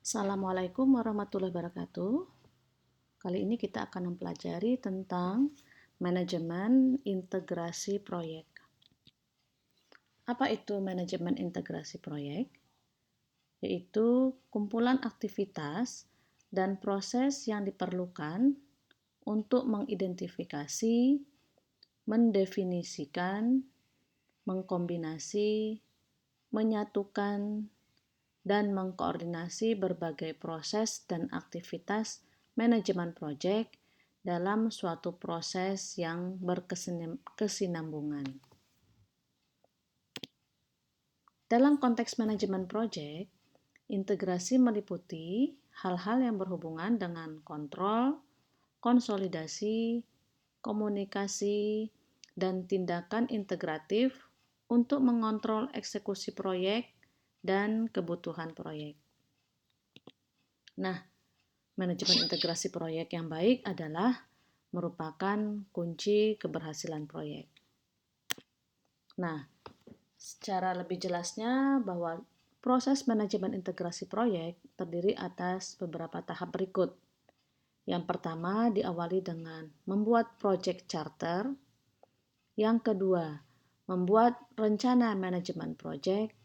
Assalamualaikum warahmatullahi wabarakatuh. Kali ini kita akan mempelajari tentang manajemen integrasi proyek. Apa itu manajemen integrasi proyek? Yaitu kumpulan aktivitas dan proses yang diperlukan untuk mengidentifikasi, mendefinisikan, mengkombinasi, menyatukan, dan mengkoordinasi berbagai proses dan aktivitas manajemen proyek dalam suatu proses yang berkesinambungan. Dalam konteks manajemen proyek, integrasi meliputi hal-hal yang berhubungan dengan kontrol, konsolidasi, komunikasi, dan tindakan integratif untuk mengontrol eksekusi proyek dan kebutuhan proyek. Nah, manajemen integrasi proyek yang baik adalah merupakan kunci keberhasilan proyek. Nah, secara lebih jelasnya bahwa proses manajemen integrasi proyek terdiri atas beberapa tahap berikut. Yang pertama diawali dengan membuat project charter. Yang kedua, membuat rencana manajemen proyek.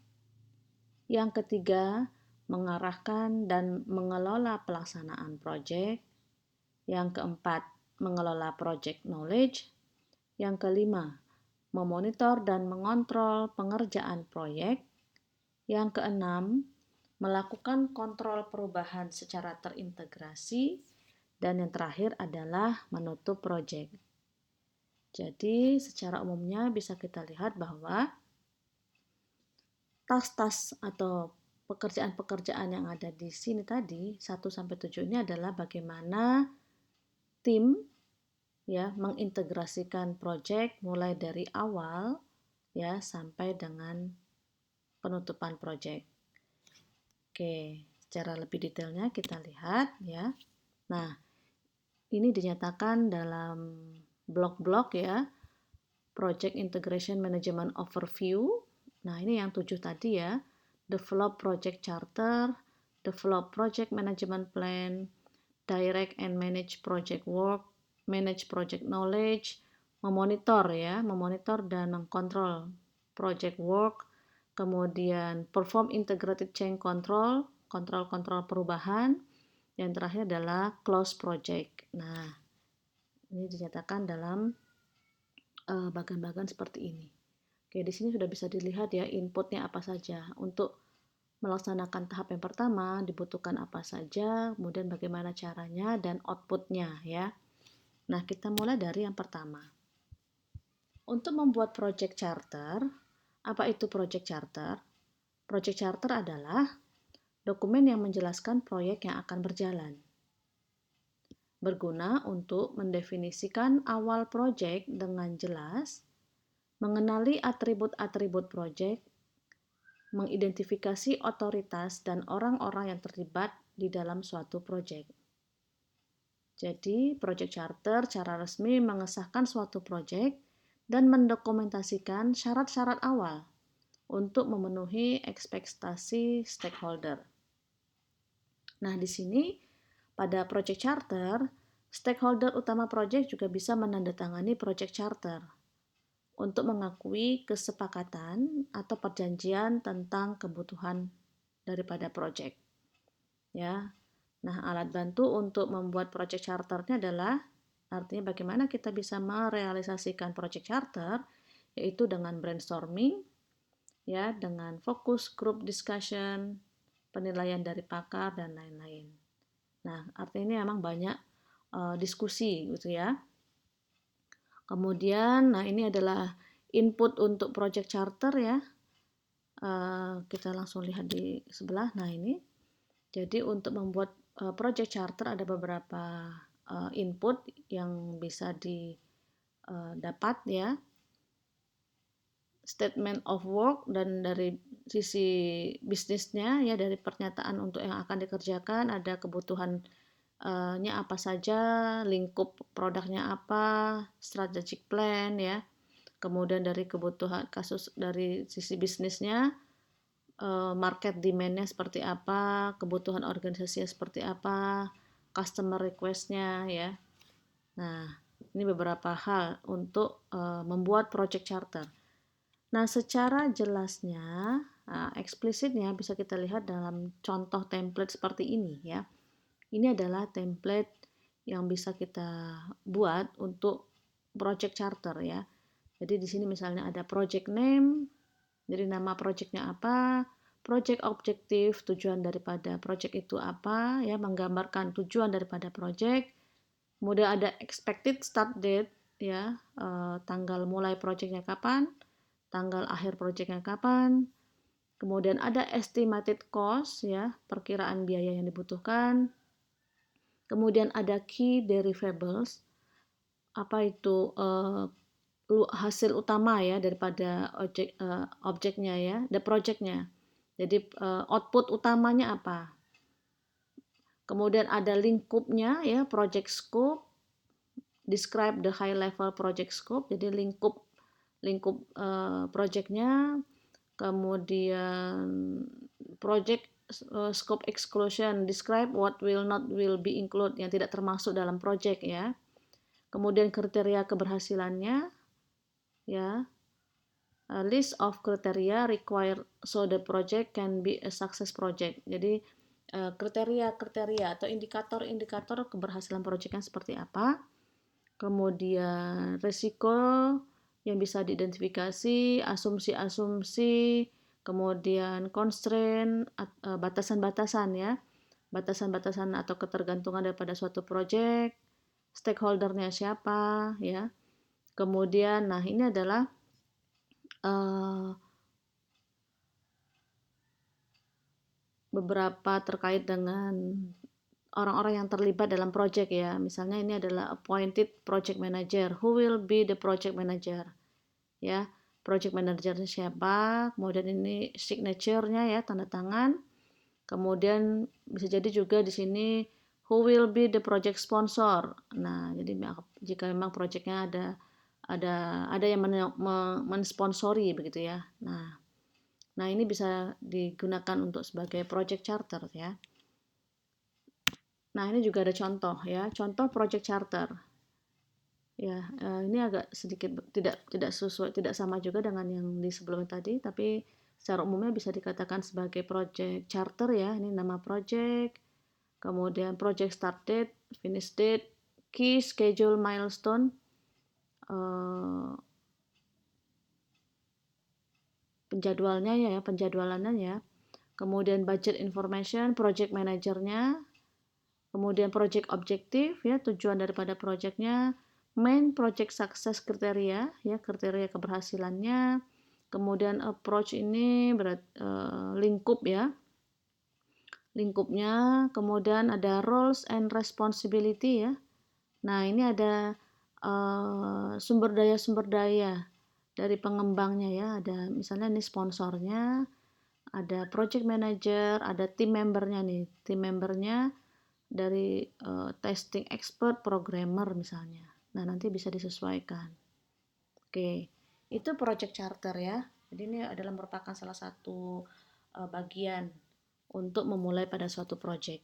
Yang ketiga, mengarahkan dan mengelola pelaksanaan proyek. Yang keempat, mengelola project knowledge. Yang kelima, memonitor dan mengontrol pengerjaan proyek. Yang keenam, melakukan kontrol perubahan secara terintegrasi. Dan yang terakhir adalah menutup proyek. Jadi, secara umumnya bisa kita lihat bahwa tas-tas atau pekerjaan-pekerjaan yang ada di sini tadi 1-7 ini adalah bagaimana tim ya mengintegrasikan proyek mulai dari awal ya sampai dengan penutupan proyek. Oke, secara lebih detailnya kita lihat ya. Nah, ini dinyatakan dalam blok-blok ya. Project Integration Management Overview. Nah, ini yang 7 tadi ya. Develop Project Charter, Develop Project Management Plan, Direct and Manage Project Work, Manage Project Knowledge, memonitor dan mengkontrol project work, kemudian perform integrated change control, kontrol perubahan, yang terakhir adalah close project. Nah, ini dinyatakan dalam bagan-bagan seperti ini. Oke, di sini sudah bisa dilihat ya inputnya apa saja. Untuk melaksanakan tahap yang pertama dibutuhkan apa saja, kemudian bagaimana caranya dan outputnya ya. Nah, kita mulai dari yang pertama. Untuk membuat project charter, apa itu project charter? Project charter adalah dokumen yang menjelaskan proyek yang akan berjalan. Berguna untuk mendefinisikan awal proyek dengan jelas, mengenali atribut-atribut proyek, mengidentifikasi otoritas dan orang-orang yang terlibat di dalam suatu proyek. Jadi, project charter secara resmi mengesahkan suatu proyek dan mendokumentasikan syarat-syarat awal untuk memenuhi ekspektasi stakeholder. Nah, di sini pada project charter, stakeholder utama proyek juga bisa menandatangani project charter untuk mengakui kesepakatan atau perjanjian tentang kebutuhan daripada proyek. Ya. Nah, alat bantu untuk membuat project charternya adalah artinya bagaimana kita bisa merealisasikan project charter yaitu dengan brainstorming ya, dengan fokus group discussion, penilaian dari pakar dan lain-lain. Nah, artinya ini memang banyak diskusi gitu ya. Kemudian, nah ini adalah input untuk project charter ya. Kita langsung lihat di sebelah. Nah ini, jadi untuk membuat project charter ada beberapa input yang bisa didapat ya. Statement of work dan dari sisi bisnisnya ya, dari pernyataan untuk yang akan dikerjakan ada kebutuhannya apa saja, lingkup produknya apa, strategic plan ya. Kemudian dari kebutuhan kasus dari sisi bisnisnya market demand-nya seperti apa, kebutuhan organisasinya seperti apa, customer request-nya ya. Nah, ini beberapa hal untuk membuat project charter. Nah, secara jelasnya, eksplisitnya bisa kita lihat dalam contoh template seperti ini ya. Ini adalah template yang bisa kita buat untuk project charter ya. Jadi di sini misalnya ada project name, jadi nama projectnya apa, project objektif, tujuan daripada project itu apa, ya menggambarkan tujuan daripada project. Kemudian ada expected start date, ya tanggal mulai projectnya kapan, tanggal akhir projectnya kapan. Kemudian ada estimated cost, ya perkiraan biaya yang dibutuhkan. Kemudian ada key deliverables, apa itu hasil utama ya daripada objeknya ya, the projectnya. Jadi output utamanya apa? Kemudian ada lingkupnya ya, project scope, describe the high level project scope. Jadi lingkup projectnya. Kemudian project scope exclusion, describe what will be included, yang tidak termasuk dalam project ya. Kemudian kriteria keberhasilannya ya. A list of criteria required so the project can be a success project. Jadi kriteria-kriteria atau indikator-indikator keberhasilan proyeknya seperti apa. Kemudian risiko yang bisa diidentifikasi, asumsi-asumsi, kemudian constraint, batasan-batasan ya. Batasan-batasan atau ketergantungan daripada suatu proyek, stakeholdernya siapa ya. Kemudian nah ini adalah beberapa terkait dengan orang-orang yang terlibat dalam project ya. Misalnya ini adalah appointed project manager. Who will be the project manager? Ya, project manager siapa? Kemudian ini signature-nya ya, tanda tangan. Kemudian bisa jadi juga di sini who will be the project sponsor. Nah, jadi jika memang projectnya ada yang mensponsori begitu ya. Nah ini bisa digunakan untuk sebagai project charter ya. Nah ini juga ada contoh ya, contoh project charter. Ya, ini agak sedikit tidak sesuai, tidak sama juga dengan yang di sebelumnya tadi, tapi secara umumnya bisa dikatakan sebagai project charter ya. Ini nama project, kemudian project start date, finish date, key schedule milestone, penjadwalannya ya. Kemudian budget information, project manajernya, kemudian project objektif ya, tujuan daripada projectnya, main project success kriteria ya, kriteria keberhasilannya, kemudian approach ini lingkup ya, lingkupnya, kemudian ada roles and responsibility ya. Nah ini ada sumber daya dari pengembangnya ya, ada misalnya ini sponsornya, ada project manager, ada tim membernya nih, tim membernya dari testing expert, programmer misalnya. Nah nanti bisa disesuaikan. Oke, itu project charter ya. Jadi ini adalah merupakan salah satu bagian untuk memulai pada suatu project.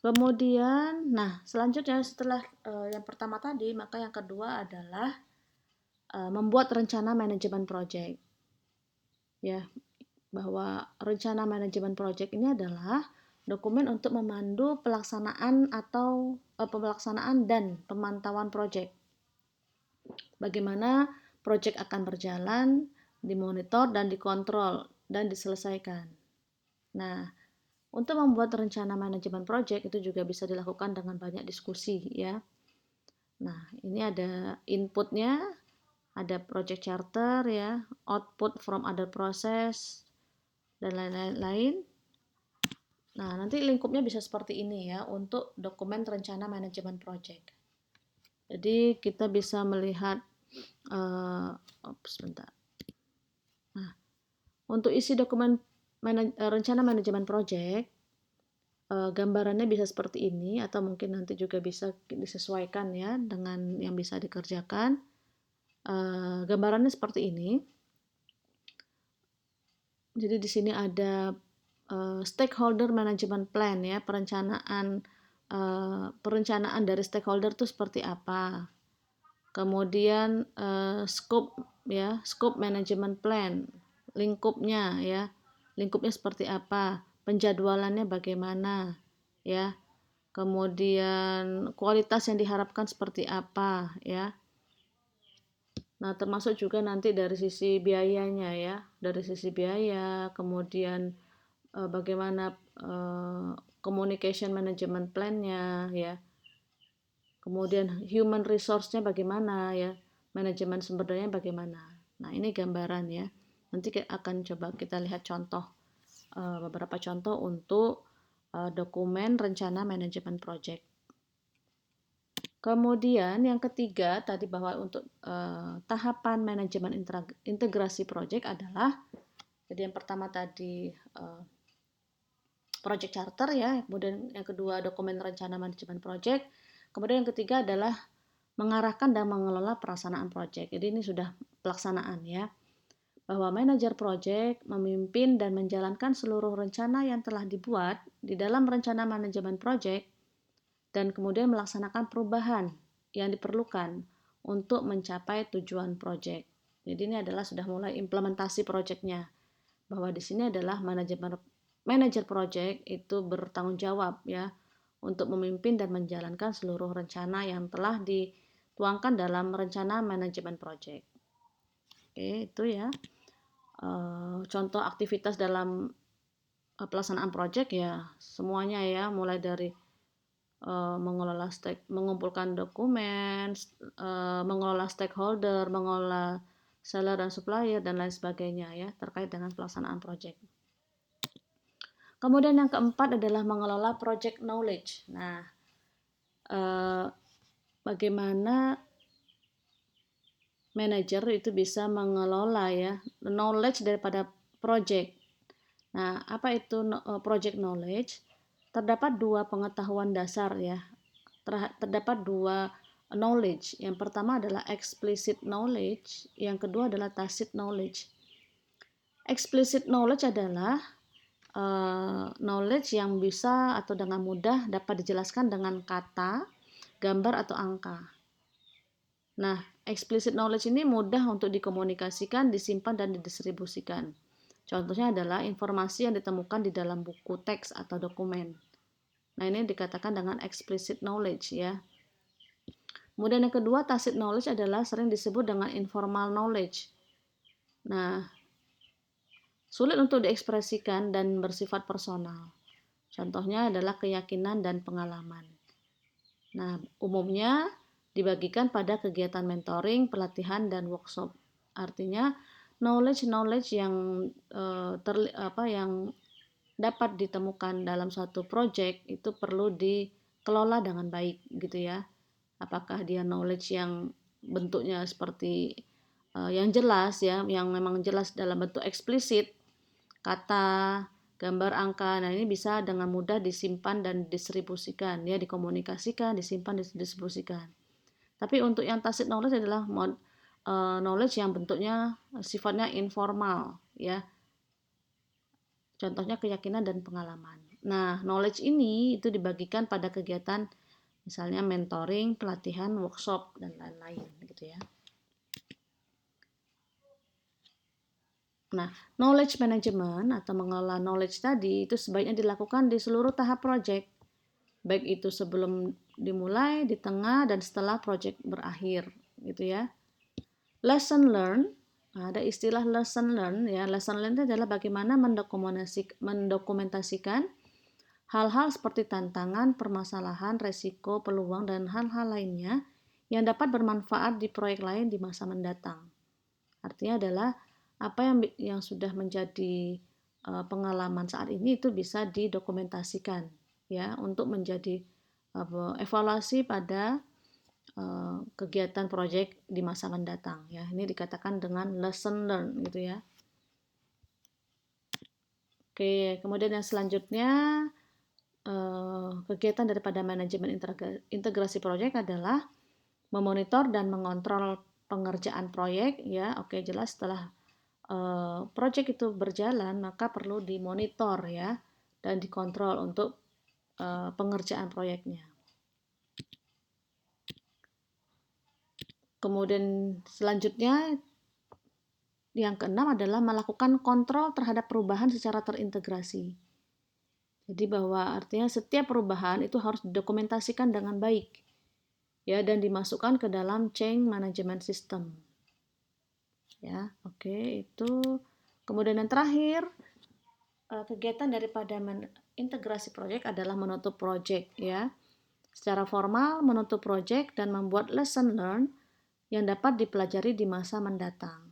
Kemudian, nah selanjutnya setelah yang pertama tadi, maka yang kedua adalah membuat rencana manajemen project. Ya, bahwa rencana manajemen project ini adalah dokumen untuk memandu pelaksanaan dan pemantauan project. Bagaimana project akan berjalan, dimonitor dan dikontrol dan diselesaikan. Nah, untuk membuat rencana manajemen project itu juga bisa dilakukan dengan banyak diskusi ya. Nah, ini ada inputnya, ada project charter ya, output from other process dan lain-lain. Nah, nanti lingkupnya bisa seperti ini ya untuk dokumen rencana manajemen project. Jadi kita bisa melihat sebentar. Nah, untuk isi dokumen rencana manajemen project, gambarannya bisa seperti ini atau mungkin nanti juga bisa disesuaikan ya dengan yang bisa dikerjakan. Gambarannya seperti ini. Jadi di sini ada stakeholder management plan ya, perencanaan dari stakeholder itu seperti apa. Kemudian scope ya, scope management plan, lingkupnya ya. Lingkupnya seperti apa? Penjadwalannya bagaimana ya. Kemudian kualitas yang diharapkan seperti apa ya. Nah, termasuk juga nanti dari sisi biayanya ya, dari sisi biaya, kemudian bagaimana communication management plan-nya ya, kemudian human resource-nya bagaimana ya, manajemen sumber dayanya bagaimana. Nah, ini gambaran ya. Nanti akan coba kita lihat contoh, beberapa contoh untuk dokumen rencana manajemen project. Kemudian yang ketiga tadi bahwa untuk tahapan manajemen integrasi project adalah, jadi yang pertama tadi project charter ya, kemudian yang kedua dokumen rencana manajemen project, kemudian yang ketiga adalah mengarahkan dan mengelola pelaksanaan project. Jadi ini sudah pelaksanaan ya, bahwa manajer project memimpin dan menjalankan seluruh rencana yang telah dibuat di dalam rencana manajemen project dan kemudian melaksanakan perubahan yang diperlukan untuk mencapai tujuan proyek. Jadi ini adalah sudah mulai implementasi proyeknya. Bahwa di sini adalah manajer proyek itu bertanggung jawab ya untuk memimpin dan menjalankan seluruh rencana yang telah dituangkan dalam rencana manajemen proyek. Oke, itu ya. Contoh aktivitas dalam pelaksanaan proyek ya semuanya ya, mulai dari mengumpulkan dokumen, mengelola stakeholder, mengelola seller dan supplier dan lain sebagainya ya terkait dengan pelaksanaan proyek. Kemudian yang keempat adalah mengelola project knowledge. Nah, bagaimana manajer itu bisa mengelola ya knowledge daripada project. Nah, apa itu project knowledge? Terdapat dua pengetahuan dasar ya. Terdapat dua knowledge. Yang pertama adalah explicit knowledge, yang kedua adalah tacit knowledge. Explicit knowledge adalah knowledge yang bisa atau dengan mudah dapat dijelaskan dengan kata, gambar atau angka. Nah, explicit knowledge ini mudah untuk dikomunikasikan, disimpan dan didistribusikan. Contohnya adalah informasi yang ditemukan di dalam buku teks atau dokumen. Nah, ini dikatakan dengan explicit knowledge ya. Kemudian yang kedua, tacit knowledge adalah sering disebut dengan informal knowledge. Nah, sulit untuk diekspresikan dan bersifat personal. Contohnya adalah keyakinan dan pengalaman. Nah, umumnya dibagikan pada kegiatan mentoring, pelatihan, dan workshop. Artinya, knowledge yang yang dapat ditemukan dalam suatu project itu perlu dikelola dengan baik gitu ya. Apakah dia knowledge yang bentuknya seperti yang jelas ya, yang memang jelas dalam bentuk eksplisit, kata, gambar, angka. Nah, ini bisa dengan mudah disimpan dan didistribusikan ya, dikomunikasikan, disimpan, didistribusikan. Tapi untuk yang tacit knowledge adalah knowledge yang bentuknya sifatnya informal ya. Contohnya keyakinan dan pengalaman. Nah, knowledge ini itu dibagikan pada kegiatan misalnya mentoring, pelatihan, workshop, dan lain-lain gitu ya. Nah, knowledge management atau mengelola knowledge tadi itu sebaiknya dilakukan di seluruh tahap project. Baik itu sebelum dimulai, di tengah, dan setelah project berakhir gitu ya. Lesson learned, ada istilah lesson learned ya. Lesson learned itu adalah bagaimana mendokumentasikan hal-hal seperti tantangan, permasalahan, resiko, peluang, dan hal-hal lainnya yang dapat bermanfaat di proyek lain di masa mendatang. Artinya adalah apa yang sudah menjadi pengalaman saat ini itu bisa didokumentasikan ya untuk menjadi evaluasi pada kegiatan proyek di masa mendatang ya. Ini dikatakan dengan lesson learned gitu ya. Oke, kemudian yang selanjutnya kegiatan daripada manajemen integrasi proyek adalah memonitor dan mengontrol pengerjaan proyek ya. Oke, jelas setelah project itu berjalan, maka perlu dimonitor ya dan dikontrol untuk pengerjaan proyeknya. Kemudian selanjutnya yang keenam adalah melakukan kontrol terhadap perubahan secara terintegrasi. Jadi bahwa artinya setiap perubahan itu harus didokumentasikan dengan baik ya dan dimasukkan ke dalam change management system. Ya, oke, itu. Kemudian yang terakhir, kegiatan daripada integrasi proyek adalah menutup proyek ya. Secara formal menutup proyek dan membuat lesson learn yang dapat dipelajari di masa mendatang.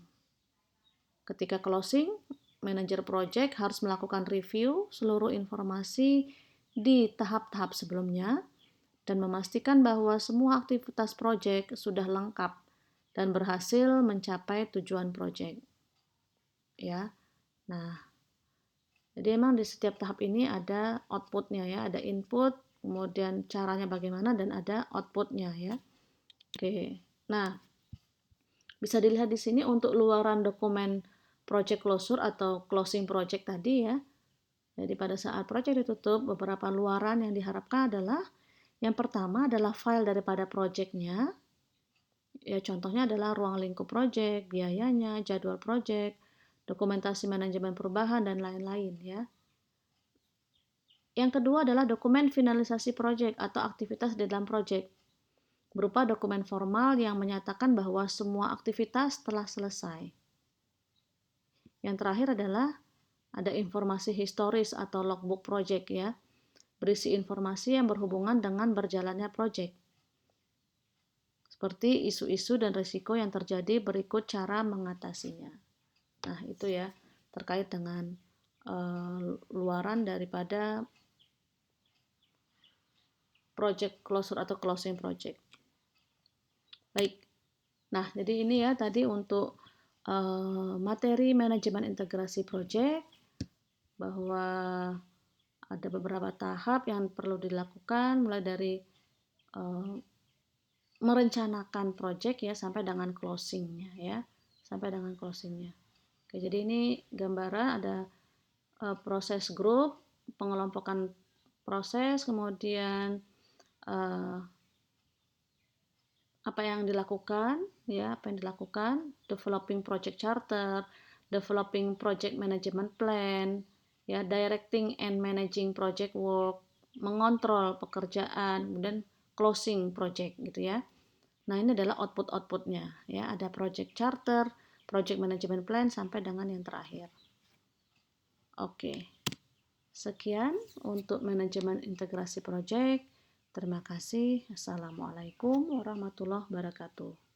Ketika closing, manajer project harus melakukan review seluruh informasi di tahap-tahap sebelumnya dan memastikan bahwa semua aktivitas project sudah lengkap dan berhasil mencapai tujuan project. Ya. Nah, jadi emang di setiap tahap ini ada outputnya ya, ada input, kemudian caranya bagaimana dan ada outputnya ya. Oke. Nah, bisa dilihat di sini untuk luaran dokumen project closure atau closing project tadi ya. Jadi pada saat project ditutup, beberapa luaran yang diharapkan adalah yang pertama adalah file daripada projectnya. Ya contohnya adalah ruang lingkup project, biayanya, jadwal project, dokumentasi manajemen perubahan dan lain-lain ya. Yang kedua adalah dokumen finalisasi project atau aktivitas di dalam project. Berupa dokumen formal yang menyatakan bahwa semua aktivitas telah selesai. Yang terakhir adalah ada informasi historis atau logbook project ya, berisi informasi yang berhubungan dengan berjalannya project. Seperti isu-isu dan risiko yang terjadi berikut cara mengatasinya. Nah itu ya, terkait dengan luaran daripada project closure atau closing project. Baik, nah jadi ini ya tadi untuk materi manajemen integrasi project, bahwa ada beberapa tahap yang perlu dilakukan mulai dari merencanakan project ya sampai dengan closingnya ya, sampai dengan closingnya. Oke, jadi ini gambaran ada proses grup, pengelompokan proses, kemudian apa yang dilakukan ya, developing project charter, developing project management plan ya, directing and managing project work, mengontrol pekerjaan, kemudian closing project gitu ya. Nah, ini adalah output-outputnya ya, ada project charter, project management plan sampai dengan yang terakhir. Oke. Sekian untuk manajemen integrasi project. Terima kasih. Assalamualaikum warahmatullahi wabarakatuh.